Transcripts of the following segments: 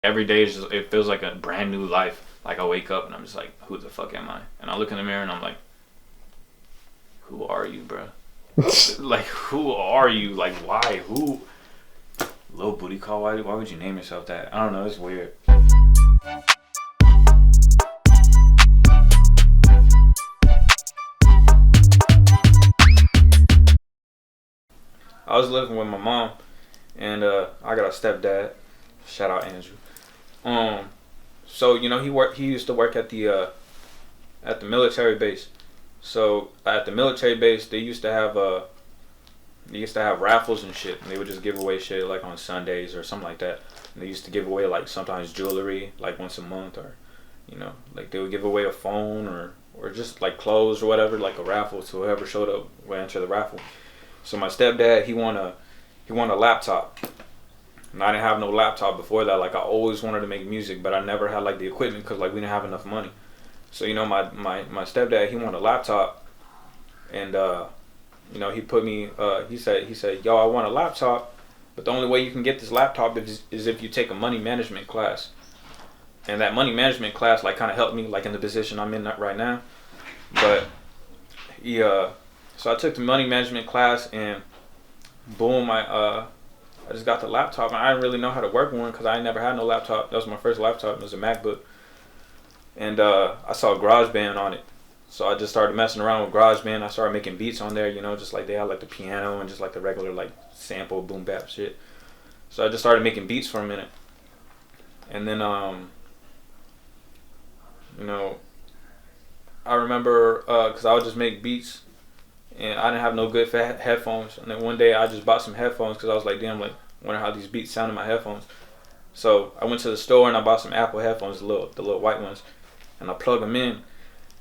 Every day is just, it feels like a brand new life. Like I wake up and I'm just like, who the fuck am I? And I look in the mirror and I'm like, who are you, bro? Like, who are you? Like, why? Who? Lil Bootycall? Why would you name yourself that? I don't know. It's weird. I was living with my mom, and I got a stepdad. Shout out Andrew. Um, so he used to work at the military base. So at the military base, they used to have raffles and shit, and they would just give away shit like on Sundays or something like that. And they used to give away like sometimes jewelry like once a month, or like they would give away a phone or just like clothes or whatever, like a raffle to whoever showed up would enter the raffle. So my stepdad, he won a laptop. And I didn't have no laptop before that. Like I always wanted to make music, but I never had like the equipment because like we didn't have enough money. So my stepdad, he won a laptop, and he put me. He said, yo, I want a laptop, but the only way you can get this laptop is if you take a money management class. And that money management class like kind of helped me like in the position I'm in right now. But so I took the money management class, and boom, I just got the laptop, and I didn't really know how to work one because I never had no laptop. That was my first laptop. It was a MacBook, and I saw GarageBand on it. So I just started messing around with GarageBand. I started making beats on there, just like they had like the piano and just like the regular like sample boom bap shit. So I just started making beats for a minute, and then you know, I remember because I would just make beats, and I didn't have no good headphones. And then one day I just bought some headphones because I was like, damn, like wonder how these beats sound in my headphones. So I went to the store and I bought some Apple headphones, the little white ones, and I plug them in.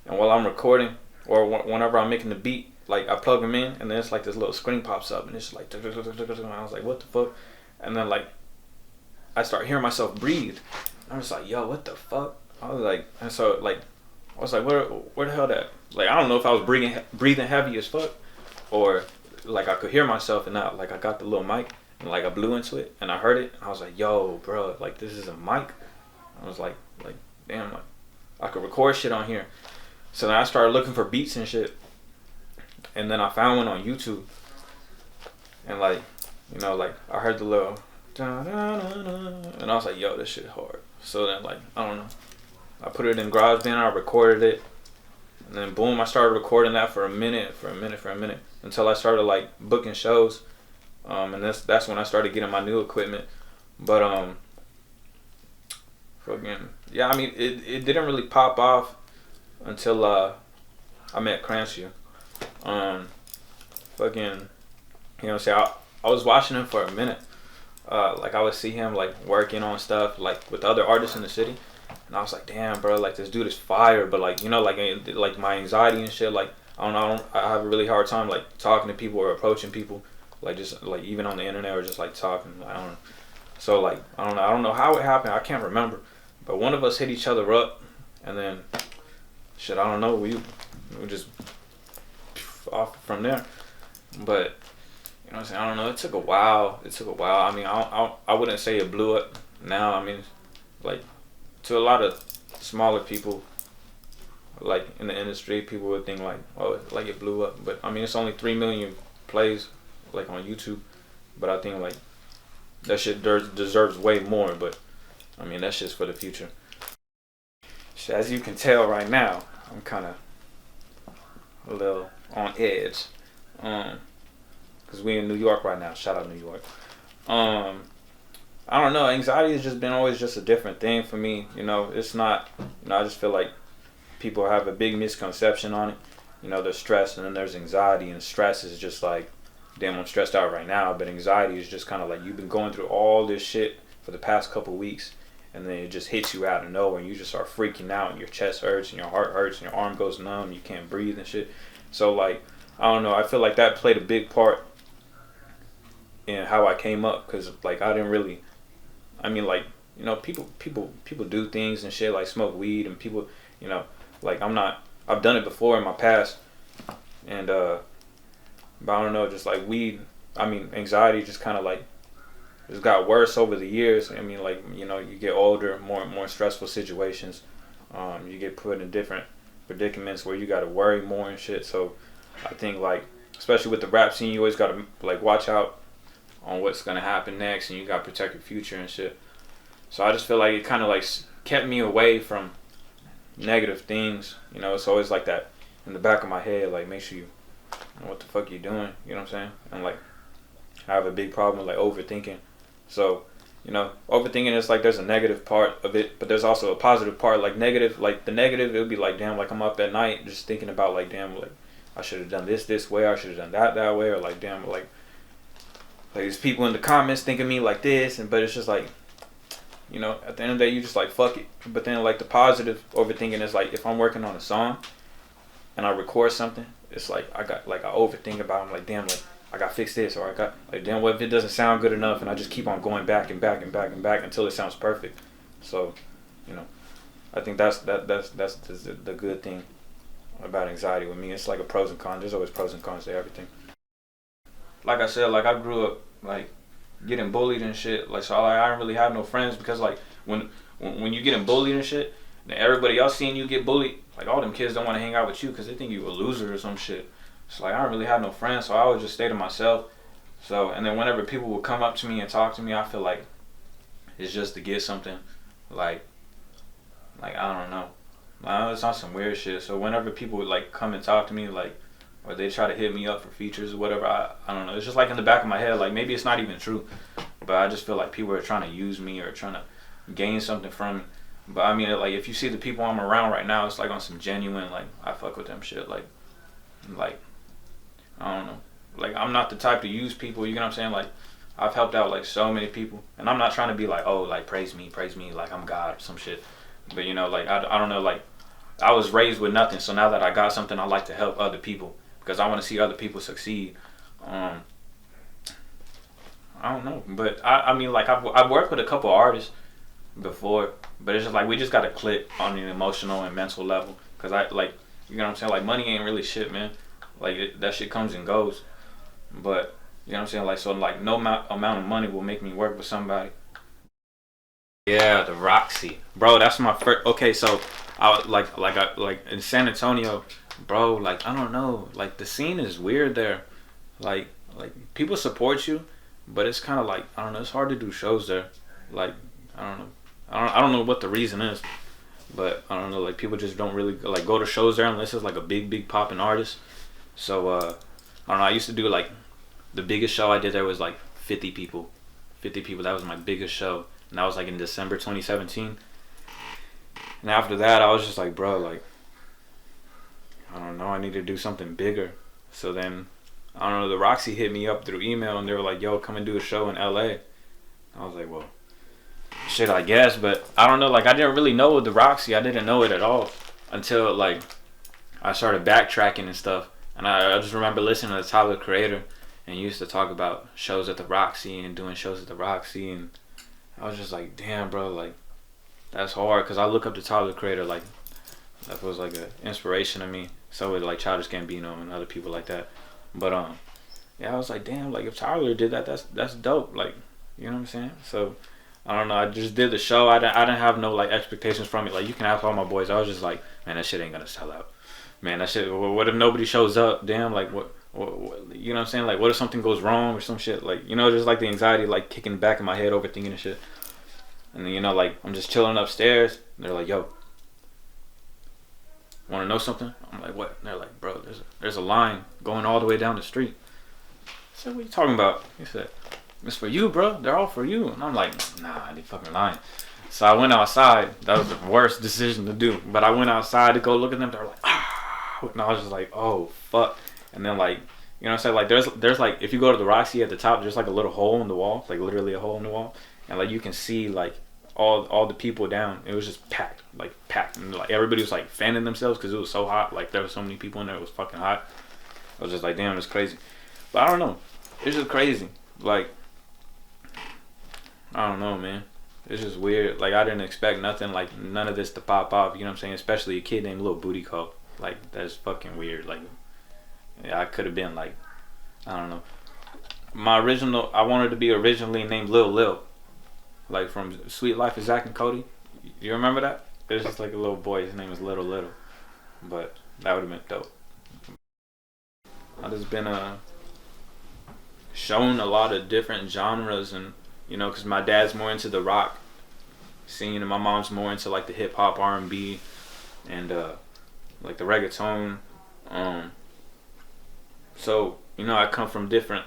And while I'm recording, or whenever I'm making the beat, like I plug them in, and then it's like this little screen pops up, and it's like, and I was like, what the fuck? And then like I start hearing myself breathe. I was like, yo, what the fuck? I was like, and so like I was like, where the hell that? Like I don't know if I was breathing heavy as fuck, or like I could hear myself, and not like I got the little mic and like I blew into it and I heard it. And I was like, yo, bro, like this is a mic. I was like damn, like I could record shit on here. So then I started looking for beats and shit, and then I found one on YouTube, and like like I heard the little and I was like, yo, this shit hard. So then like I don't know, I put it in GarageBand, I recorded it, and then boom, I started recording that for a minute, until I started like booking shows, and that's when I started getting my new equipment. But fucking yeah, I mean it didn't really pop off until I met Cranchyou. Um, fucking say I was watching him for a minute. Like I would see him like working on stuff like with other artists in the city, and I was like, damn, bro, like this dude is fire. But like like my anxiety and shit, like I have a really hard time like talking to people or approaching people, like just like even on the internet or just like talking. I don't know. So like I don't know how it happened. I can't remember. But one of us hit each other up, and then shit, I don't know. We just off from there. But what I'm saying? I don't know. It took a while. I mean, I wouldn't say it blew up now. I mean, like to a lot of smaller people, like in the industry, people would think like, oh, like it blew up. But I mean, it's only 3 million plays like on YouTube. But I think like that shit deserves way more. But I mean, that shit's for the future. So as you can tell right now, I'm kind of a little on edge. Cause we in New York right now. Shout out New York. Um, I don't know. Anxiety has just been always just a different thing for me. It's not. I just feel like people have a big misconception on it. There's stress and then there's anxiety, and stress is just like, damn, I'm stressed out right now. But anxiety is just kind of like you've been going through all this shit for the past couple weeks, and then it just hits you out of nowhere, and you just start freaking out, and your chest hurts, and your heart hurts, and your arm goes numb, you can't breathe and shit. So like, I don't know. I feel like that played a big part in how I came up, because like I didn't really. I mean, like people do things and shit like smoke weed, and people, like I'm not. I've done it before in my past, and but I don't know, just like weed. I mean, anxiety just kind of like it's got worse over the years. I mean, like, you know, you get older, more stressful situations. You get put in different predicaments where you got to worry more and shit. So I think, like, especially with the rap scene, you always got to like watch out on what's gonna happen next, and you got to protect your future and shit. So I just feel like it kind of like kept me away from negative things. You know, it's always like that in the back of my head, like, make sure you know what the fuck you doing. You know what I'm saying? And like, I have a big problem with like overthinking. So, you know, overthinking is like, there's a negative part of it, but there's also a positive part. Like negative, like the negative, it would be like, damn, like I'm up at night just thinking about like, damn, like I should have done this way, I should have done that way, or like, damn, like there's people in the comments thinking me like this, and but it's just like, you know, at the end of the day, you just like, fuck it. But then like the positive overthinking is like, if I'm working on a song and I record something, it's like I overthink about it. I'm like, damn, like I got to fix this, or I got like, damn, what if it doesn't sound good enough? And I just keep on going back and back and back and back until it sounds perfect. So, you know, I think that's the good thing about anxiety with me. It's like a pros and cons. There's always pros and cons to everything. Like I said, like I grew up like getting bullied and shit. Like, so I don't really have no friends, because like when you getting bullied and shit, and everybody else seeing you get bullied, like all them kids don't want to hang out with you because they think you a loser or some shit. So like I don't really have no friends, so I would just stay to myself. So, and then whenever people would come up to me and talk to me, I feel like it's just to get something. Like I don't know. It's not some weird shit. So whenever people would like come and talk to me, like, or they try to hit me up for features or whatever, I don't know. It's just like in the back of my head, like maybe it's not even true, but I just feel like people are trying to use me or trying to gain something from me. But I mean, like if you see the people I'm around right now, it's like on some genuine, like I fuck with them shit. Like I don't know. Like I'm not the type to use people, you know what I'm saying? Like I've helped out like so many people, and I'm not trying to be like, oh, like praise me, like I'm God or some shit. But you know, like I don't know, like I was raised with nothing, so now that I got something, I like to help other people because I want to see other people succeed. I don't know, but I mean, like I've worked with a couple artists before, but it's just like we just got to click on an emotional and mental level, because I like, you know what I'm saying, like money ain't really shit, man. Like that shit comes and goes, but you know what I'm saying, like, so like no amount of money will make me work with somebody. Yeah, the Roxy, bro. That's my first. Okay, so I was like in San Antonio, bro. Like I don't know, like the scene is weird there. Like people support you, but it's kind of like, I don't know. It's hard to do shows there. Like I don't know. I don't know what the reason is, but I don't know. Like people just don't really like go to shows there unless it's like a big popping artist. So I don't know. I used to do like, the biggest show I did there was like 50 people. 50 people. That was my biggest show. And that was like in December 2017. And after that, I was just like, bro, like, I don't know, I need to do something bigger. So then, I don't know, the Roxy hit me up through email, and they were like, yo, come and do a show in LA. I was like, well, shit, I guess. But I don't know, like, I didn't really know the Roxy. I didn't know it at all until like I started backtracking and stuff. And I just remember listening to Tyler Creator, and he used to talk about shows at the Roxy and doing shows at the Roxy, and I was just like, damn, bro, like, that's hard, because I look up to Tyler Creator, like, that was like an inspiration to me. So with like Childish Gambino and other people like that. But yeah, I was like, damn, like if Tyler did that, that's dope. Like, you know what I'm saying? So I don't know. I just did the show. I didn't have no like expectations from it. Like you can ask all my boys. I was just like, man, that shit ain't gonna sell out. Man, that shit. What if nobody shows up? Damn, like what, you know what I'm saying? Like what if something goes wrong or some shit? Like, you know, just like the anxiety like kicking back in my head, overthinking and shit. And then, you know, like I'm just chilling upstairs. And they're like, yo, want to know something? I'm like, what? And they're like, bro, there's a line going all the way down the street. I said, what are you talking about? He said, it's for you, bro. They're all for you. And I'm like, nah, they fucking lying. So I went outside. That was the worst decision to do. But I went outside to go look at them. They were like, ah. And I was just like, oh, fuck. And then, like, you know what I'm saying? Like, there's like, if you go to the Roxy at the top, there's like a little hole in the wall. Like, literally a hole in the wall. And, like, you can see, like, all the people down. It was just packed. And, like, everybody was, like, fanning themselves because it was so hot. Like, there were so many people in there. It was fucking hot. I was just like, damn, it's crazy. But I don't know. It's just crazy. Like, I don't know, man. It's just weird. Like, I didn't expect nothing, like, none of this to pop off. You know what I'm saying? Especially a kid named Lil Bootycall. Like, that's fucking weird. Like, yeah, I could have been, like, I don't know. I wanted to be originally named Lil, like from Sweet Life of Zack and Cody. You remember that? It was just like a little boy. His name was Little, but that would have been dope. I just been shown a lot of different genres, and because my dad's more into the rock scene, and my mom's more into like the hip hop, R&B, and like the reggaeton. So I come from different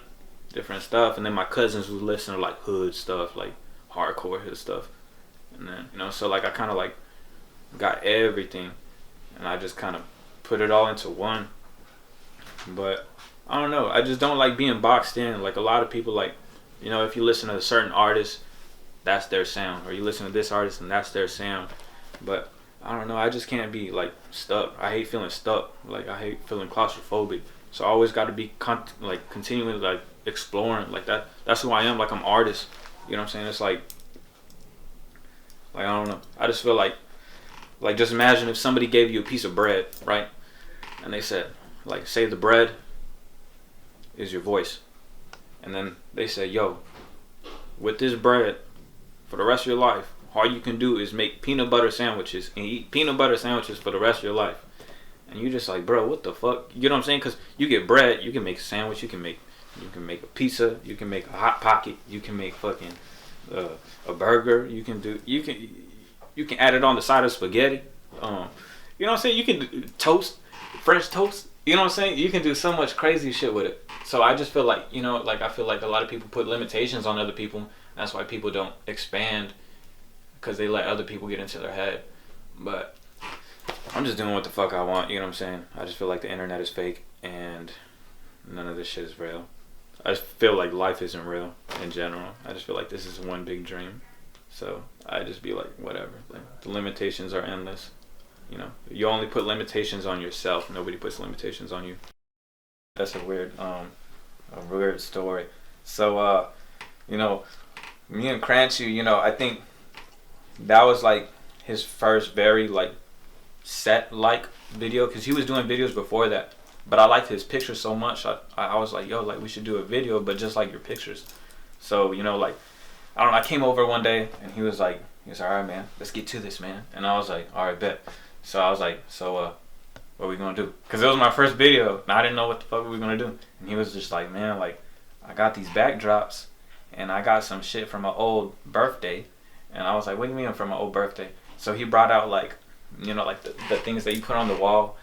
stuff, and then my cousins would listen to like hood stuff, like hardcore hood stuff, and then so like I kind of like got everything, and I just kind of put it all into one. But I don't know, I just don't like being boxed in. Like a lot of people, like if you listen to a certain artist, that's their sound, or you listen to this artist and that's their sound. But I don't know, I just can't be like stuck. I hate feeling stuck. Like I hate feeling claustrophobic. So I always got to be continually like exploring. Like that's who I am. Like I'm artist. You know what I'm saying? It's like I don't know. I just feel like just imagine if somebody gave you a piece of bread, right? And they said, like, say the bread is your voice. And then they say, yo, with this bread, for the rest of your life, all you can do is make peanut butter sandwiches and eat peanut butter sandwiches for the rest of your life. And you're just like, bro, what the fuck? You know what I'm saying? Because you get bread, you can make a sandwich, you can make a pizza, you can make a hot pocket, you can make fucking a burger, you can add it on the side of spaghetti. You know what I'm saying? You can do toast, French toast. You know what I'm saying? You can do so much crazy shit with it. So I just feel like, I feel like a lot of people put limitations on other people. That's why people don't expand, because they let other people get into their head. But I'm just doing what the fuck I want, you know what I'm saying? I just feel like the internet is fake and none of this shit is real. I just feel like life isn't real in general. I just feel like this is one big dream. So I just be like, whatever. Like, the limitations are endless. You only put limitations on yourself. Nobody puts limitations on you. That's a weird story. So, me and Cranchyou, I think that was like his first very like set like video, because he was doing videos before that. But I liked his pictures so much. I was like, yo, like we should do a video, but just like your pictures. So, like, I don't know, I came over one day and he was like, all right, man, let's get to this, man. And I was like, all right, bet. So I was like, what are we gonna do? Because it was my first video and I didn't know what the fuck we were gonna do. And he was just like, man, like, I got these backdrops and I got some shit from my old birthday. And I was like, what do you mean from my old birthday? So he brought out like, like the things that you put on the wall,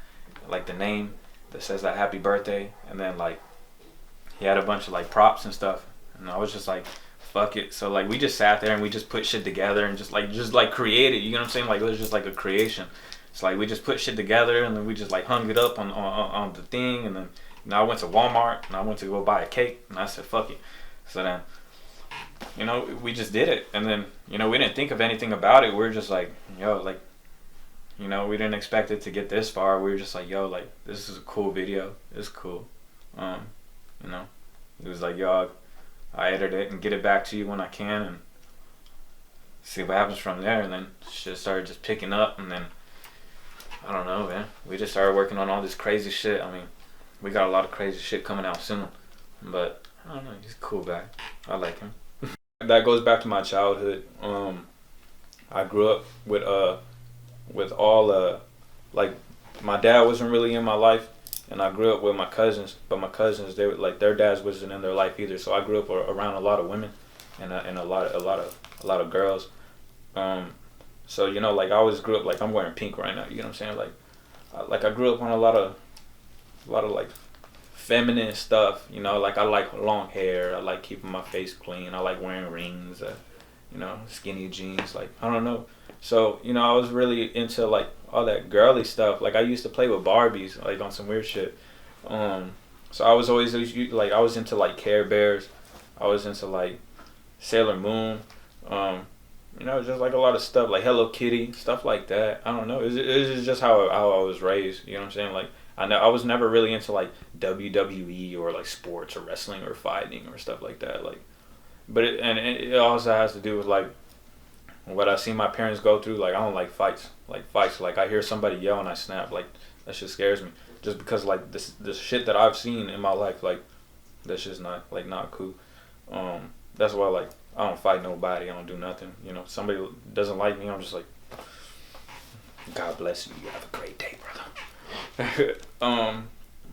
like the name that says that happy birthday. And then like, he had a bunch of like props and stuff. And I was just like, fuck it. So like, we just sat there and we just put shit together and just like created, you know what I'm saying? Like, it was just like a creation. It's like, we just put shit together and then we just like hung it up on the thing. And then I went to Walmart and I went to go buy a cake and I said, fuck it. So then, we just did it. And then, we didn't think of anything about it. We were just like, yo, like, we didn't expect it to get this far. We were just like, yo, like, this is a cool video. It's cool. It was like, yo, I edit it and get it back to you when I can and see what happens from there. And then shit started just picking up, and then I don't know, man. We just started working on all this crazy shit. I mean, we got a lot of crazy shit coming out soon, but I don't know. He's a cool guy. I like him. That goes back to my childhood. I grew up with all like, my dad wasn't really in my life, and I grew up with my cousins. But my cousins, they were like, their dads wasn't in their life either. So I grew up around a lot of women and a lot of girls. So like, I always grew up like, I'm wearing pink right now. You know what I'm saying? Like I grew up on a lot of like feminine stuff. Like I like long hair. I like keeping my face clean. I like wearing rings. Skinny jeans. Like, I don't know. So I was really into like all that girly stuff. Like I used to play with Barbies, like on some weird shit. So I was always like, I was into like Care Bears. I was into like Sailor Moon. Just like a lot of stuff, like Hello Kitty, stuff like that. I don't know. It's just how I was raised. You know what I'm saying? Like, I was never really into like WWE or like sports or wrestling or fighting or stuff like that. Like, but it also has to do with like what I see my parents go through. Like, I don't like fights. Like I hear somebody yell and I snap. Like, that shit scares me. Just because like this shit that I've seen in my life. Like That's just not cool. That's why like I don't fight nobody. I don't do nothing. You know, somebody doesn't like me, I'm just like, God bless you. You have a great day, brother.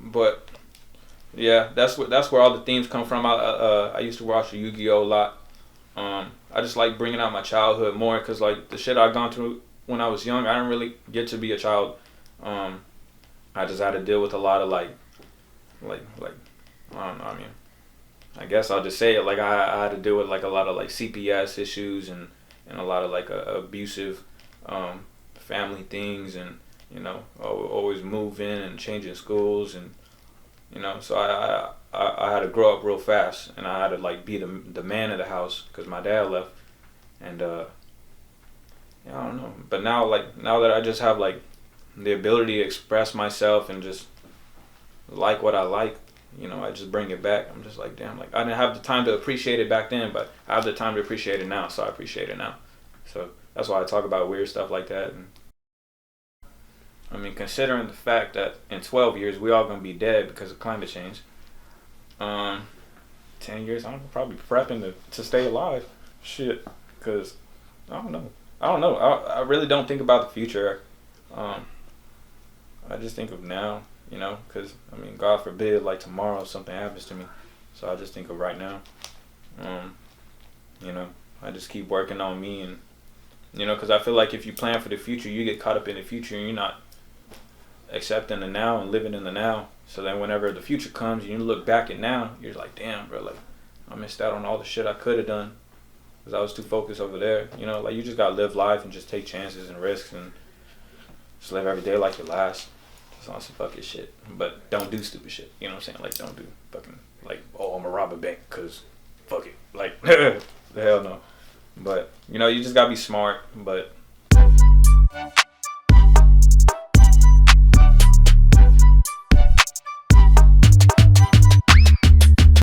But yeah, that's where all the themes come from. I used to watch Yu-Gi-Oh a lot. I just like bringing out my childhood more because like the shit I gone through when I was young, I didn't really get to be a child. I just had to deal with a lot of like I don't know. I mean, I guess I'll just say it like I had to deal with like a lot of like CPS issues and a lot of like abusive family things, and you know, always moving and changing schools, and you know, so I had to grow up real fast, and I had to like be the man of the house because my dad left, and yeah, I don't know. But now that I just have like the ability to express myself and just like what I like, you know, I just bring it back. I'm just like, damn, like I didn't have the time to appreciate it back then, but I have the time to appreciate it now, so I appreciate it now. So that's why I talk about weird stuff like that. And I mean, considering the fact that in 12 years we all gonna be dead because of climate change. 10 years, I'm probably prepping to stay alive. Shit, because I don't know. I really don't think about the future. I just think of now, you know, because I mean, God forbid, like tomorrow something happens to me, so I just think of right now. You know, I just keep working on me, and you know, because I feel like if you plan for the future, you get caught up in the future, and you're not accepting the now and living in the now. So then whenever the future comes and you look back at now, you're like, damn, bro, like I missed out on all the shit I could have done because I was too focused over there. You know, like you just gotta live life and just take chances and risks and just live every day like your last. Just on some fucking shit, but don't do stupid shit. You know what I'm saying? Like don't do fucking like, oh, I'm gonna rob a bank because fuck it. Like the hell no. But you know, you just gotta be smart. But